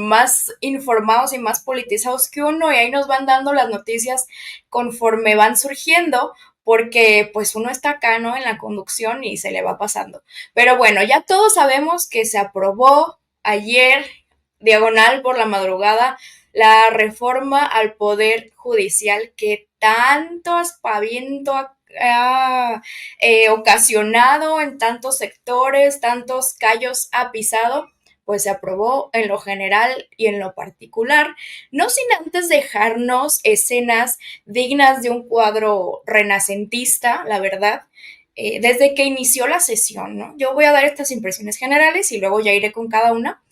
más informados y más politizados que uno, y ahí nos van dando las noticias conforme van surgiendo, porque pues uno está acá, ¿no? En la conducción y se le va pasando. Pero bueno, ya todos sabemos que se aprobó ayer, diagonal por la madrugada, la reforma al Poder Judicial que tanto aspaviento ha ocasionado en tantos sectores, tantos callos ha pisado, pues se aprobó en lo general y en lo particular, no sin antes dejarnos escenas dignas de un cuadro renacentista, la verdad, desde que inició la sesión, ¿no? Yo voy a dar estas impresiones generales y luego ya iré con cada una.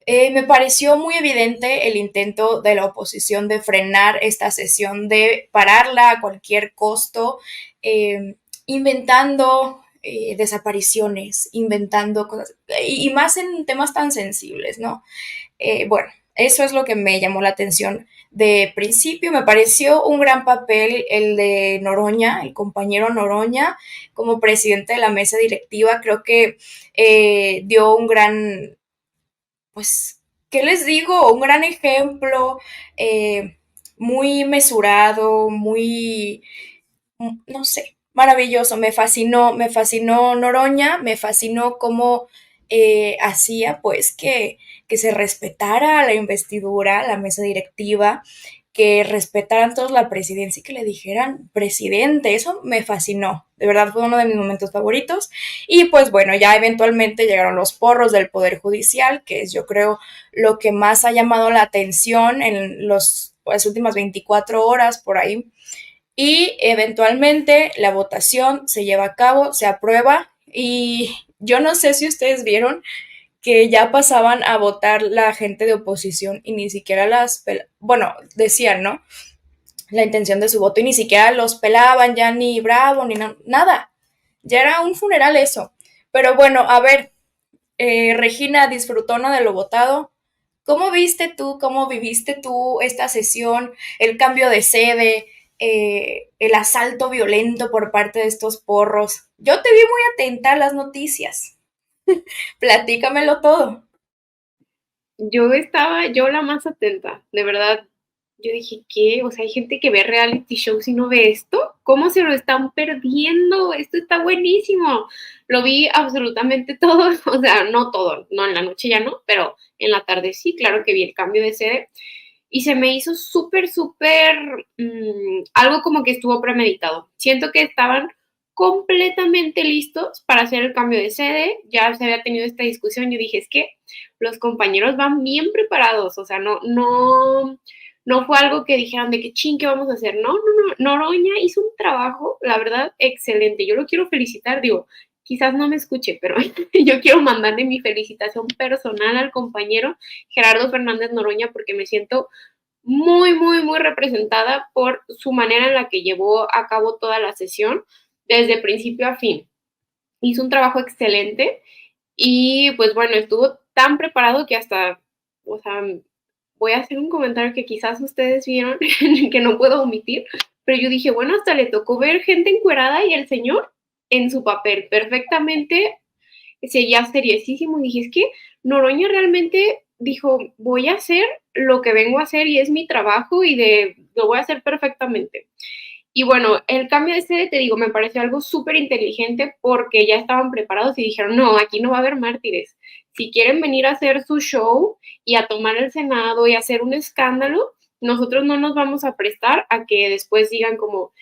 Me pareció muy evidente el intento de la oposición de frenar esta sesión, de pararla a cualquier costo, eh, inventando desapariciones, inventando cosas, y más en temas tan sensibles, ¿no? Bueno, eso es lo que me llamó la atención de principio. Me pareció un gran papel el de Noroña, el compañero Noroña, como presidente de la mesa directiva. Creo que dio un gran, pues, ¿qué les digo? Un gran ejemplo, muy mesurado, muy, no sé, maravilloso. Me fascinó Noroña, me fascinó cómo hacía pues que se respetara la investidura, la mesa directiva, que respetaran todos la presidencia y que le dijeran presidente. Eso me fascinó. De verdad fue uno de mis momentos favoritos. Y pues bueno, ya eventualmente llegaron los porros del Poder Judicial, que es yo creo lo que más ha llamado la atención en las últimas 24 horas por ahí. Y eventualmente la votación se lleva a cabo, se aprueba, y yo no sé si ustedes vieron que ya pasaban a votar la gente de oposición y ni siquiera bueno, decían, ¿no? La intención de su voto y ni siquiera los pelaban ya ni bravo ni nada. Ya era un funeral eso. Pero bueno, a ver, Regina disfrutó, ¿no?, de lo votado. ¿Cómo viste tú, cómo viviste tú esta sesión, el cambio de sede, el asalto violento por parte de estos porros? Yo te vi muy atenta a las noticias. Platícamelo todo. Yo la más atenta, de verdad. Yo dije, ¿qué? O sea, hay gente que ve reality shows y no ve esto. ¿Cómo se lo están perdiendo? Esto está buenísimo. Lo vi absolutamente todo, o sea, no todo, no en la noche ya no, pero en la tarde sí, claro que vi el cambio de sede y se me hizo súper, súper, algo como que estuvo premeditado. Siento que estaban completamente listos para hacer el cambio de sede, ya se había tenido esta discusión, yo dije, es que los compañeros van bien preparados, o sea, no fue algo que dijeran de que ching, ¿qué vamos a hacer? No, Noroña hizo un trabajo, la verdad, excelente, yo lo quiero felicitar, digo, quizás no me escuche, pero yo quiero mandarle mi felicitación personal al compañero Gerardo Fernández Noroña porque me siento muy, muy, muy representada por su manera en la que llevó a cabo toda la sesión, desde principio a fin. Hizo un trabajo excelente y pues bueno, estuvo tan preparado que hasta, o sea, voy a hacer un comentario que quizás ustedes vieron, que no puedo omitir, pero yo dije, bueno, hasta le tocó ver gente encuerada y el señor en su papel perfectamente seguía seriosísimo y dije, es que Noroña realmente dijo, voy a hacer lo que vengo a hacer y es mi trabajo y lo voy a hacer perfectamente. Y bueno, el cambio de sede, te digo, me pareció algo súper inteligente porque ya estaban preparados y dijeron, no, aquí no va a haber mártires. Si quieren venir a hacer su show y a tomar el Senado y hacer un escándalo, nosotros no nos vamos a prestar a que después digan como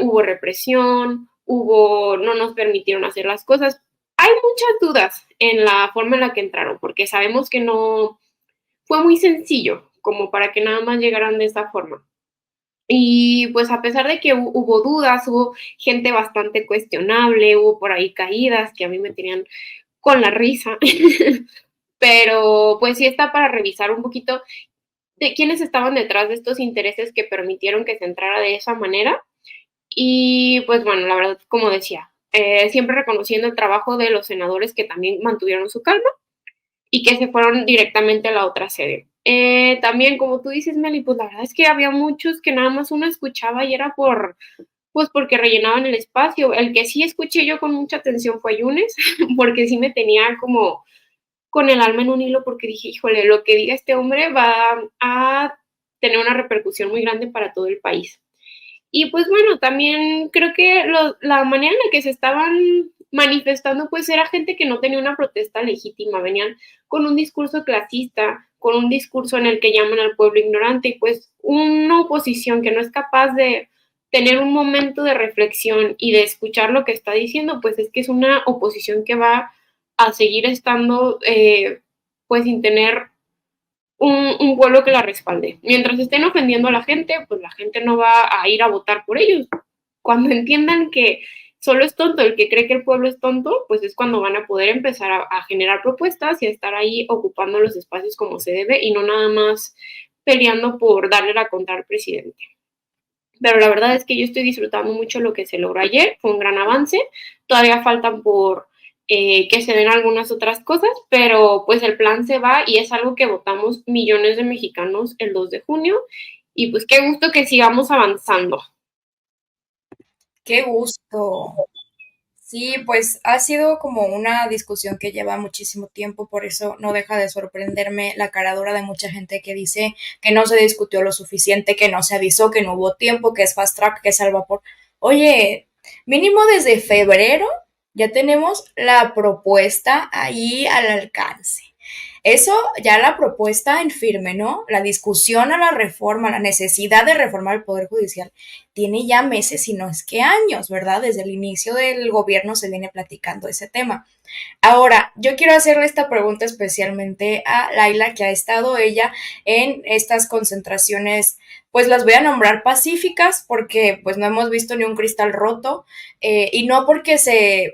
hubo represión, no nos permitieron hacer las cosas. Hay muchas dudas en la forma en la que entraron, porque sabemos que no fue muy sencillo como para que nada más llegaran de esa forma. Y pues a pesar de que hubo dudas, hubo gente bastante cuestionable, hubo por ahí caídas que a mí me tenían con la risa, pero pues sí está para revisar un poquito de quiénes estaban detrás de estos intereses que permitieron que se entrara de esa manera. Y pues bueno, la verdad, como decía, siempre reconociendo el trabajo de los senadores que también mantuvieron su calma y que se fueron directamente a la otra sede. También, como tú dices, Meli, pues la verdad es que había muchos que nada más uno escuchaba y era pues porque rellenaban el espacio. El que sí escuché yo con mucha atención fue Yunes, porque sí me tenía como con el alma en un hilo porque dije, híjole, lo que diga este hombre va a tener una repercusión muy grande para todo el país. Y pues bueno, también creo que la manera en la que se estaban manifestando pues era gente que no tenía una protesta legítima, venían con un discurso clasista, con un discurso en el que llaman al pueblo ignorante y pues una oposición que no es capaz de tener un momento de reflexión y de escuchar lo que está diciendo, pues es que es una oposición que va a seguir estando pues sin tener un pueblo que la respalde. Mientras estén ofendiendo a la gente, pues la gente no va a ir a votar por ellos. Cuando entiendan que solo es tonto el que cree que el pueblo es tonto, pues es cuando van a poder empezar a generar propuestas y a estar ahí ocupando los espacios como se debe y no nada más peleando por darle la contra al presidente. Pero la verdad es que yo estoy disfrutando mucho lo que se logró ayer, fue un gran avance, todavía faltan por que se den algunas otras cosas, pero pues el plan se va y es algo que votamos millones de mexicanos el 2 de junio y pues qué gusto que sigamos avanzando. Qué gusto. Sí, pues ha sido como una discusión que lleva muchísimo tiempo, por eso no deja de sorprenderme la cara dura de mucha gente que dice que no se discutió lo suficiente, que no se avisó, que no hubo tiempo, que es fast track, que es al vapor. Oye, mínimo desde febrero ya tenemos la propuesta ahí al alcance. Eso ya la propuesta en firme, ¿no? La discusión a la reforma, la necesidad de reformar el Poder Judicial, tiene ya meses, si no es que años, ¿verdad? Desde el inicio del gobierno se viene platicando ese tema. Ahora, yo quiero hacerle esta pregunta especialmente a Laila, que ha estado ella en estas concentraciones, pues las voy a nombrar pacíficas, porque pues no hemos visto ni un cristal roto, y no porque se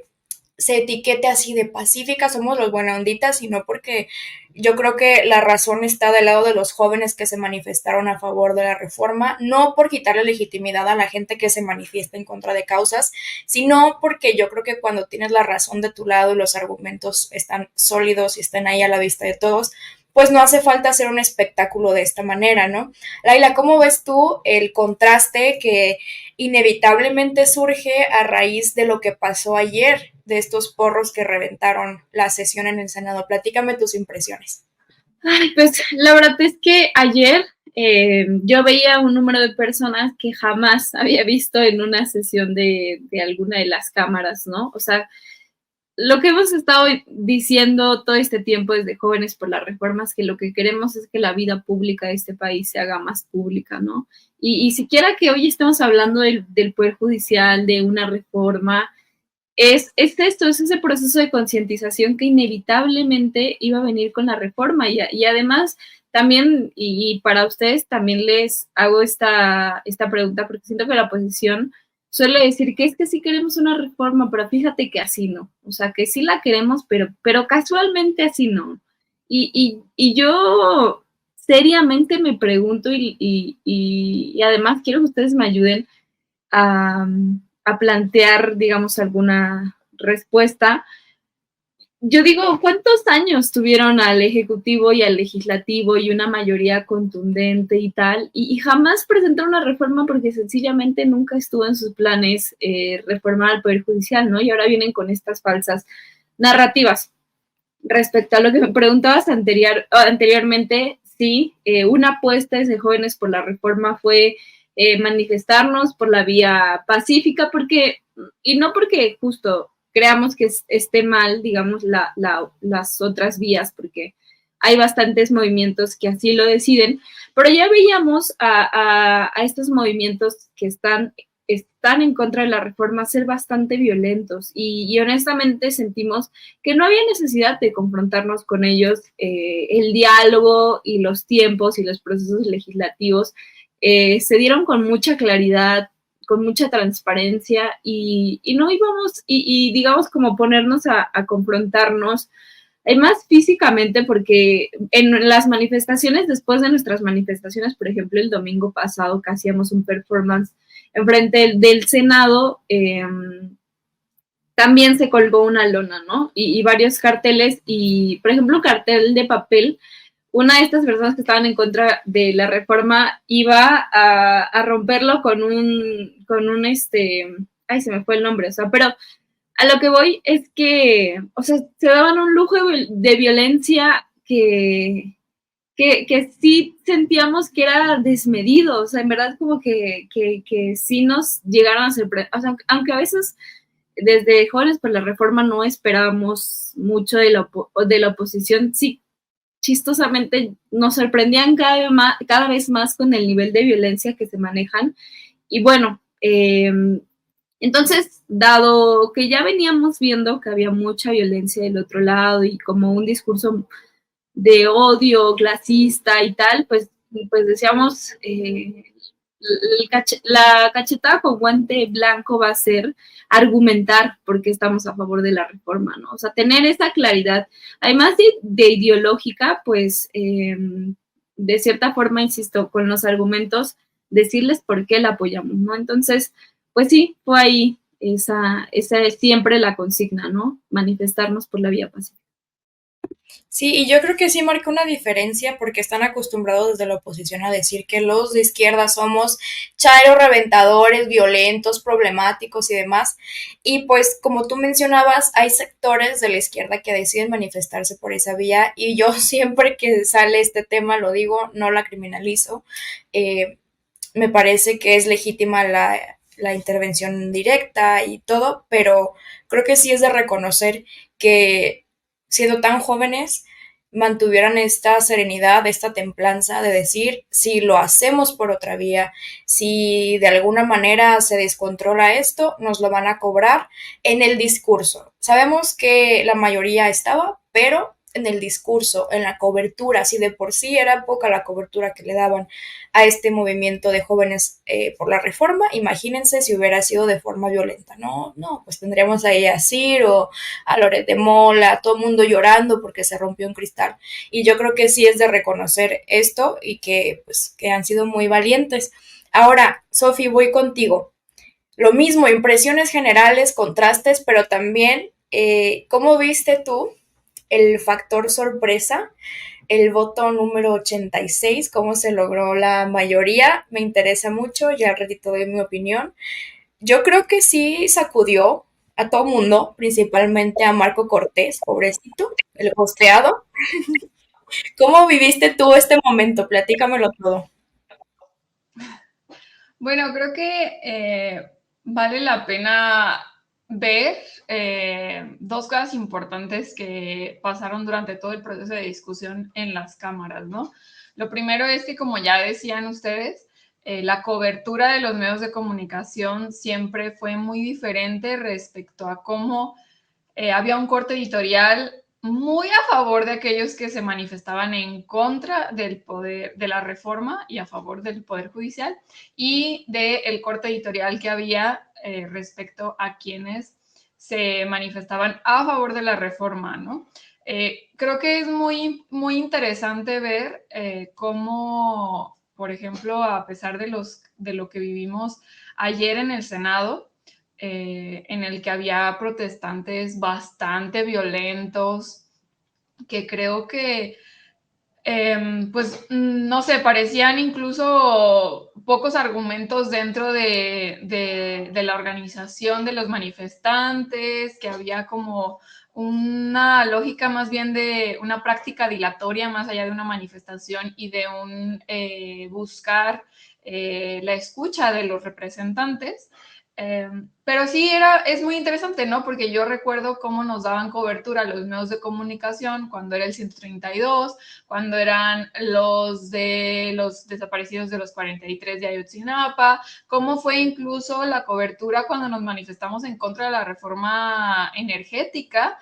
etiquete así de pacífica, somos los buena onditas, sino porque yo creo que la razón está del lado de los jóvenes que se manifestaron a favor de la reforma, no por quitarle legitimidad a la gente que se manifiesta en contra de causas, sino porque yo creo que cuando tienes la razón de tu lado y los argumentos están sólidos y están ahí a la vista de todos, pues no hace falta hacer un espectáculo de esta manera, ¿no? Laila, ¿cómo ves tú el contraste que inevitablemente surge a raíz de lo que pasó ayer, de estos porros que reventaron la sesión en el Senado? Platícame tus impresiones. Ay, pues la verdad es que ayer yo veía un número de personas que jamás había visto en una sesión de alguna de las cámaras, ¿no? O sea, lo que hemos estado diciendo todo este tiempo desde Jóvenes por las Reformas, que lo que queremos es que la vida pública de este país se haga más pública, ¿no? Y siquiera que hoy estemos hablando del Poder Judicial, de una reforma, es esto, es ese proceso de concientización que inevitablemente iba a venir con la reforma y además también, y para ustedes también les hago esta pregunta porque siento que la oposición suele decir que es que sí queremos una reforma, pero fíjate que así no, o sea, que sí la queremos, pero casualmente así no. Y yo seriamente me pregunto y además quiero que ustedes me ayuden a, a plantear, digamos, alguna respuesta. Yo digo, ¿cuántos años tuvieron al Ejecutivo y al Legislativo y una mayoría contundente y tal? Y jamás presentaron una reforma porque sencillamente nunca estuvo en sus planes reformar al Poder Judicial, ¿no? Y ahora vienen con estas falsas narrativas. Respecto a lo que me preguntabas anteriormente, sí, una apuesta de Jóvenes por la Reforma fue manifestarnos por la vía pacífica, porque, y no porque justo creamos que esté mal, digamos, las otras vías, porque hay bastantes movimientos que así lo deciden, pero ya veíamos a estos movimientos que están en contra de la reforma ser bastante violentos y honestamente sentimos que no había necesidad de confrontarnos con ellos. El diálogo y los tiempos y los procesos legislativos se dieron con mucha claridad, con mucha transparencia y no íbamos y digamos como ponernos a confrontarnos más físicamente porque en las manifestaciones, después de nuestras manifestaciones, por ejemplo, el domingo pasado que hacíamos un performance enfrente del Senado, también se colgó una lona, ¿no? Y varios carteles y, por ejemplo, un cartel de papel, una de estas personas que estaban en contra de la reforma iba a romperlo con un ay, se me fue el nombre, o sea, pero A lo que voy es que, o sea, se daban un lujo de violencia que sí sentíamos que era desmedido, o sea, en verdad como que sí nos llegaron a sorprender, o sea, aunque a veces desde jóvenes por la reforma no esperábamos mucho de la oposición, sí, chistosamente nos sorprendían cada vez más con el nivel de violencia que se manejan. Y bueno, entonces, dado que ya veníamos viendo que había mucha violencia del otro lado y como un discurso de odio clasista y tal, pues decíamos, la cachetada con guante blanco va a ser argumentar por qué estamos a favor de la reforma, ¿no? O sea, tener esa claridad. Además de ideológica, pues, de cierta forma, insisto, con los argumentos, decirles por qué la apoyamos, ¿no? Entonces, pues sí, fue ahí esa es siempre la consigna, ¿no? Manifestarnos por la vía pacífica. Sí, y yo creo que sí marca una diferencia porque están acostumbrados desde la oposición a decir que los de izquierda somos chairos, reventadores, violentos, problemáticos y demás. Y pues como tú mencionabas, hay sectores de la izquierda que deciden manifestarse por esa vía y yo siempre que sale este tema lo digo, no la criminalizo. Eh, Me parece que es legítima la intervención directa y todo, pero creo que sí es de reconocer que siendo tan jóvenes mantuvieran esta serenidad, esta templanza de decir si lo hacemos por otra vía, si de alguna manera se descontrola esto, nos lo van a cobrar en el discurso. Sabemos que la mayoría estaba, pero en el discurso, en la cobertura, si de por sí era poca la cobertura que le daban a este movimiento de jóvenes por la reforma, imagínense si hubiera sido de forma violenta, no, pues tendríamos ahí a Ciro, a Loret de Mola, todo el mundo llorando porque se rompió un cristal, y yo creo que sí es de reconocer esto y que pues que han sido muy valientes. Ahora, Sofi, voy contigo. Lo mismo, impresiones generales, contrastes, pero también, ¿cómo viste tú el factor sorpresa, el voto número 86, cómo se logró la mayoría? Me interesa mucho, ya ratito doy mi opinión. Yo creo que sí sacudió a todo mundo, principalmente a Marco Cortés, pobrecito, el posteado. ¿Cómo viviste tú este momento? Platícamelo todo. Bueno, creo que vale la pena ver dos cosas importantes que pasaron durante todo el proceso de discusión en las cámaras, ¿no? Lo primero es que, como ya decían ustedes, la cobertura de los medios de comunicación siempre fue muy diferente respecto a cómo había un corte editorial muy a favor de aquellos que se manifestaban en contra del poder, de la reforma y a favor del poder judicial, y del corte editorial que había respecto a quienes se manifestaban a favor de la reforma, ¿no? Creo que es muy interesante ver cómo, por ejemplo, a pesar de lo que vivimos ayer en el Senado, en el que había protestantes bastante violentos, que creo que, pues, no sé, parecían incluso pocos argumentos dentro de la organización de los manifestantes, que había como una lógica más bien de una práctica dilatoria más allá de una manifestación y de un buscar la escucha de los representantes. Pero sí, es muy interesante, ¿no? Porque yo recuerdo cómo nos daban cobertura los medios de comunicación cuando era el 132, cuando eran los de los desaparecidos de los 43 de Ayotzinapa, cómo fue incluso la cobertura cuando nos manifestamos en contra de la reforma energética,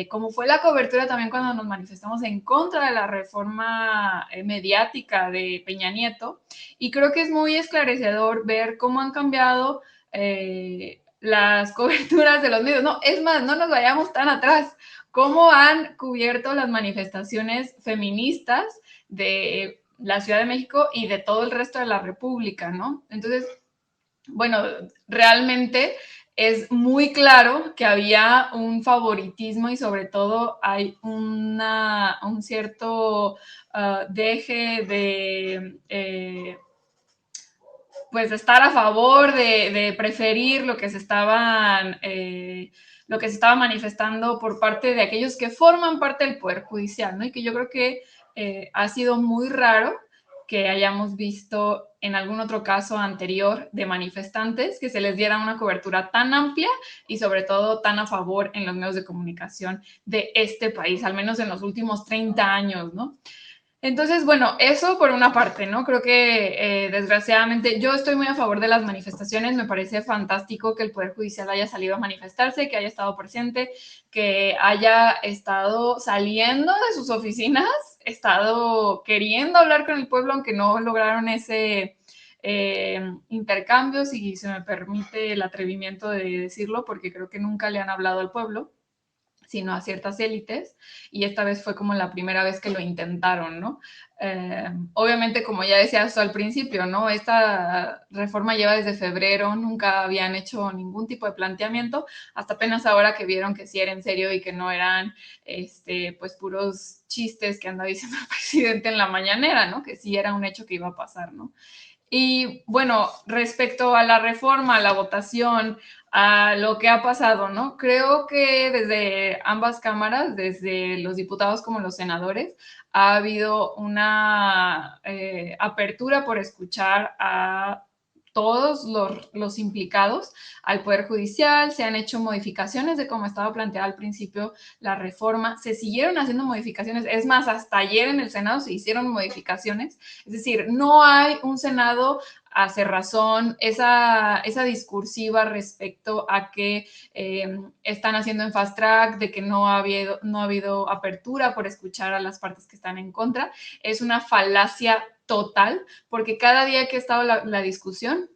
cómo fue la cobertura también cuando nos manifestamos en contra de la reforma mediática de Peña Nieto. Y creo que es muy esclarecedor ver cómo han cambiado las coberturas de los medios. No, es más, no nos vayamos tan atrás. ¿Cómo han cubierto las manifestaciones feministas de la Ciudad de México y de todo el resto de la República, ¿no? Entonces, bueno, realmente es muy claro que había un favoritismo y sobre todo hay un cierto deje pues estar a favor de preferir lo que se estaba manifestando por parte de aquellos que forman parte del Poder Judicial, ¿no? Y que yo creo que ha sido muy raro que hayamos visto en algún otro caso anterior de manifestantes que se les diera una cobertura tan amplia y sobre todo tan a favor en los medios de comunicación de este país, al menos en los últimos 30 años, ¿no? Entonces, bueno, eso por una parte, ¿no? Creo que desgraciadamente yo estoy muy a favor de las manifestaciones, me parece fantástico que el Poder Judicial haya salido a manifestarse, que haya estado presente, que haya estado saliendo de sus oficinas, estado queriendo hablar con el pueblo, aunque no lograron ese intercambio, si se me permite el atrevimiento de decirlo, porque creo que nunca le han hablado al pueblo, sino a ciertas élites, y esta vez fue como la primera vez que lo intentaron, ¿no? Obviamente, como ya decías al principio, ¿no? Esta reforma lleva desde febrero, nunca habían hecho ningún tipo de planteamiento, hasta apenas ahora que vieron que sí era en serio y que no eran, pues, puros chistes que andaba diciendo el presidente en la mañanera, ¿no? Que sí era un hecho que iba a pasar, ¿no? Y bueno, respecto a la reforma, a la votación, a lo que ha pasado, ¿no? Creo que desde ambas cámaras, desde los diputados como los senadores, ha habido una apertura por escuchar a todos los implicados al Poder Judicial, se han hecho modificaciones de cómo estaba planteada al principio la reforma, se siguieron haciendo modificaciones, es más, hasta ayer en el Senado se hicieron modificaciones, es decir, no hay un Senado a cerrazón, esa discursiva respecto a que están haciendo en fast track, de que no ha habido apertura por escuchar a las partes que están en contra, es una falacia total, porque cada día que ha estado la discusión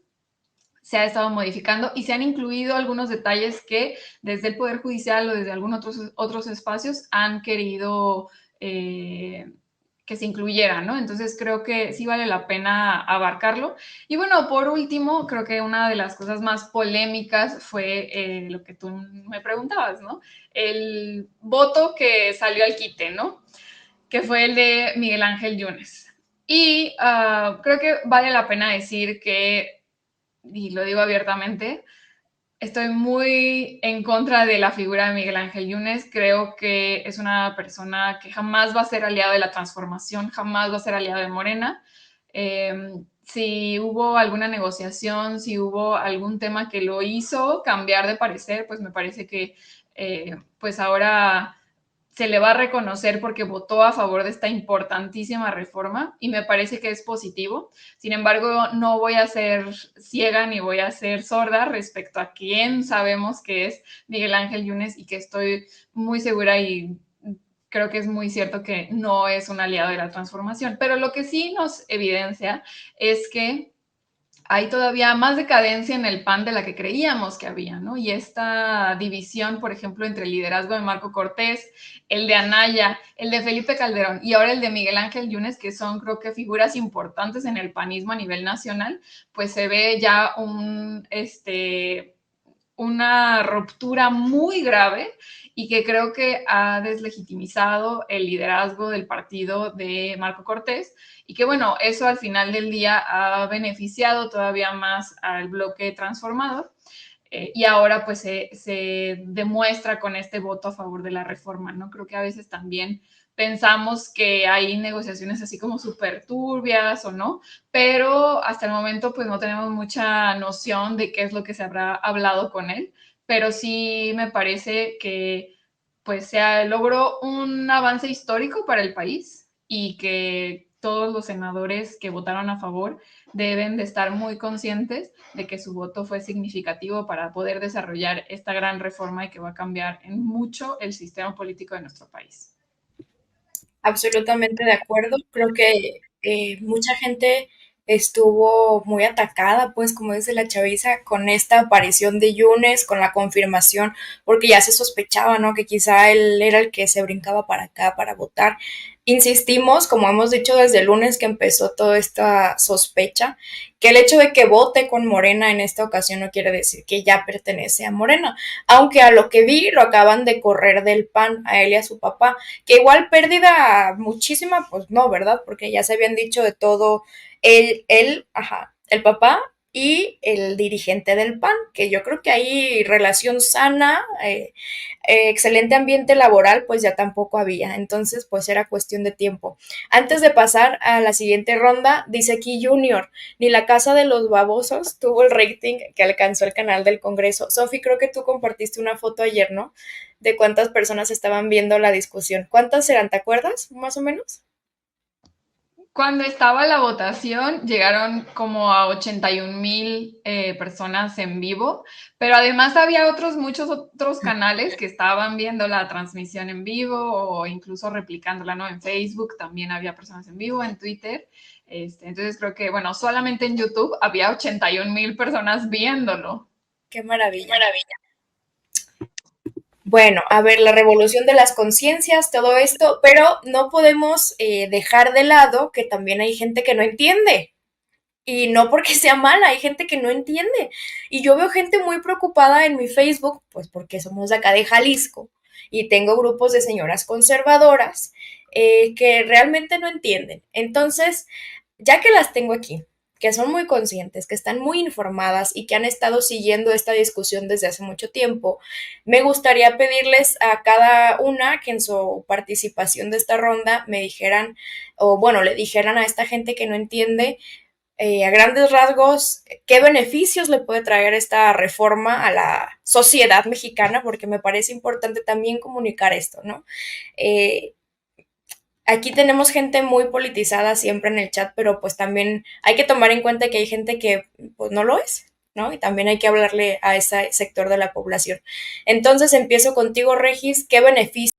se ha estado modificando y se han incluido algunos detalles que desde el Poder Judicial o desde algunos otros espacios han querido que se incluyeran, ¿no? Entonces creo que sí vale la pena abarcarlo. Y bueno, por último, creo que una de las cosas más polémicas fue lo que tú me preguntabas, ¿no? El voto que salió al quite, ¿no? Que fue el de Miguel Ángel Yunes. Y creo que vale la pena decir que, y lo digo abiertamente, estoy muy en contra de la figura de Miguel Ángel Yunes. Creo que es una persona que jamás va a ser aliado de la transformación, jamás va a ser aliado de Morena. Si hubo alguna negociación, si hubo algún tema que lo hizo cambiar de parecer, pues me parece que pues ahora se le va a reconocer porque votó a favor de esta importantísima reforma y me parece que es positivo. Sin embargo, no voy a ser ciega ni voy a ser sorda respecto a quién sabemos que es Miguel Ángel Yunes y que estoy muy segura y creo que es muy cierto que no es un aliado de la transformación. Pero lo que sí nos evidencia es que hay todavía más decadencia en el PAN de la que creíamos que había, ¿no? Y esta división, por ejemplo, entre el liderazgo de Marco Cortés, el de Anaya, el de Felipe Calderón y ahora el de Miguel Ángel Yunes, que son, creo que, figuras importantes en el panismo a nivel nacional, pues se ve ya una ruptura muy grave y que creo que ha deslegitimizado el liderazgo del partido de Marco Cortés y que, bueno, eso al final del día ha beneficiado todavía más al bloque transformador y ahora pues se demuestra con este voto a favor de la reforma, ¿no? Creo que a veces también pensamos que hay negociaciones así como súper turbias o no, pero hasta el momento pues no tenemos mucha noción de qué es lo que se habrá hablado con él, pero sí me parece que pues se logró un avance histórico para el país y que todos los senadores que votaron a favor deben de estar muy conscientes de que su voto fue significativo para poder desarrollar esta gran reforma y que va a cambiar en mucho el sistema político de nuestro país. Absolutamente de acuerdo. Creo que mucha gente estuvo muy atacada, pues, como dice la chaviza, con esta aparición de Yunes, con la confirmación, porque ya se sospechaba, ¿no? Que quizá él era el que se brincaba para acá para votar. Insistimos, como hemos dicho desde el lunes que empezó toda esta sospecha, que el hecho de que vote con Morena en esta ocasión no quiere decir que ya pertenece a Morena, aunque a lo que vi lo acaban de correr del PAN a él y a su papá, que igual pérdida muchísima, pues no, ¿verdad? Porque ya se habían dicho de todo el papá y el dirigente del PAN, que yo creo que hay relación sana, excelente ambiente laboral, pues ya tampoco había. Entonces, pues era cuestión de tiempo. Antes de pasar a la siguiente ronda, dice aquí Junior, ni la casa de los babosos tuvo el rating que alcanzó el canal del Congreso. Sofi, creo que tú compartiste una foto ayer, ¿no? De cuántas personas estaban viendo la discusión. ¿Cuántas eran? ¿Te acuerdas? Más o menos. Cuando estaba la votación, llegaron como a 81,000 personas en vivo, pero además había muchos otros canales que estaban viendo la transmisión en vivo o incluso replicándola, ¿no? En Facebook también había personas en vivo, en Twitter. Entonces creo que, bueno, solamente en YouTube había 81,000 personas viéndolo. Qué maravilla. Qué maravilla. Bueno, a ver, la revolución de las conciencias, todo esto, pero no podemos dejar de lado que también hay gente que no entiende. Y no porque sea mala, hay gente que no entiende. Y yo veo gente muy preocupada en mi Facebook, pues porque somos de acá de Jalisco y tengo grupos de señoras conservadoras que realmente no entienden. Entonces, ya que las tengo aquí, que son muy conscientes, que están muy informadas y que han estado siguiendo esta discusión desde hace mucho tiempo, me gustaría pedirles a cada una que en su participación de esta ronda me dijeran, o bueno, le dijeran a esta gente que no entiende, a grandes rasgos, qué beneficios le puede traer esta reforma a la sociedad mexicana, porque me parece importante también comunicar esto, ¿no? Eh, Aquí tenemos gente muy politizada siempre en el chat, pero pues también hay que tomar en cuenta que hay gente que pues no lo es, ¿no? Y también hay que hablarle a ese sector de la población. Entonces empiezo contigo, Regis, ¿qué beneficios